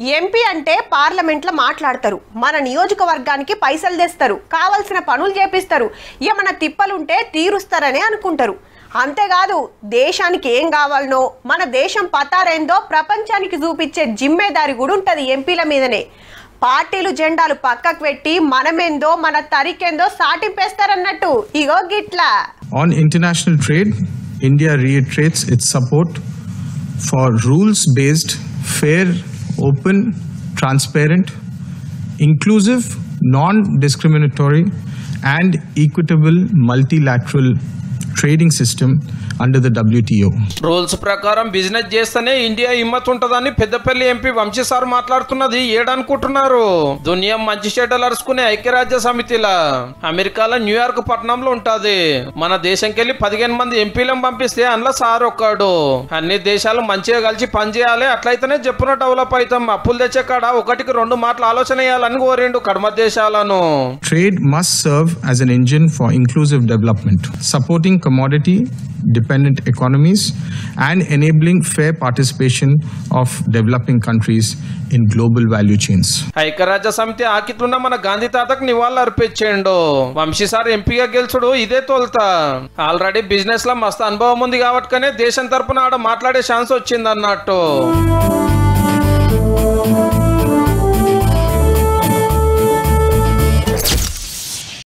MP అంటే పార్లమెంట్లో మాట్లాడతారు, మన నియోజకవర్గానికి పైసలు తెస్తారు, కావాల్సిన పనులు చేపిస్తారు, ఏమన్నా తిప్పలుంటే తీరుస్తారని అనుకుంటారు. అంతేకాదు దేశానికి ఏం కావాలనో మన దేశం పతారేందో ప్రపంచానికి చూపించే జిమ్మేదారి కూడా ఉంటుంది ఎంపీల మీదనే. పార్టీలు జెండాలు పక్కకు పెట్టి మనమేందో మన తరికేందో సాటింపేస్తారన్నట్టు. ఇగో గిట్లా. On international trade, India reiterates its support for rules-based, fair, open, transparent, inclusive, non-discriminatory and equitable multilateral trading system under the WTO. Rules ప్రకారం బిజినెస్ చేస్తేనే ఇండియా హిమ్మత్ ఉంటదని పెద్దపల్లి ఎంపీ వంశీ సార్ మాట్లాడుతున్నది ఏడనుకుంటున్నారు. దునియా మంచి చెడ్డలు అరుచుకునే ఐక్యరాజ్య సమితిలా అమెరికాలో న్యూయార్క్ పట్టణంలో ఉంటది. మన దేశంకెళ్ళి 15 మంది ఎంపీలను పంపిస్తే అందులో సార్ ఒక్కడు. అన్ని దేశాలు మంచిగా కలిసి పనిచేయాలి, అట్లయితేనే చెప్పున డెవలప్ అవుతాం. అప్పులు తెచ్చే కాడ ఒకటికి 2 మాటలు ఆలోచన చేయాలని కోరిండు కడమ దేశాలను. Trade must serve as an engine for inclusive development, supporting commodity dependent economies and enabling fair participation of developing countries in global value chains. ఐక్యరాజ్య సమితి ఆకిట్లున్న మన గాంధీ తాతకు నివాళులు అర్పించిండు. వంశీ సార్ ఎంపీగా గెలుచుడు ఇదే తోల్తా. ఆల్రెడీ బిజినెస్ లో మస్తు అనుభవం ఉంది కాబట్టి దేశం తరపున ఆడ మాట్లాడే ఛాన్స్ వచ్చింది అన్నట్టు.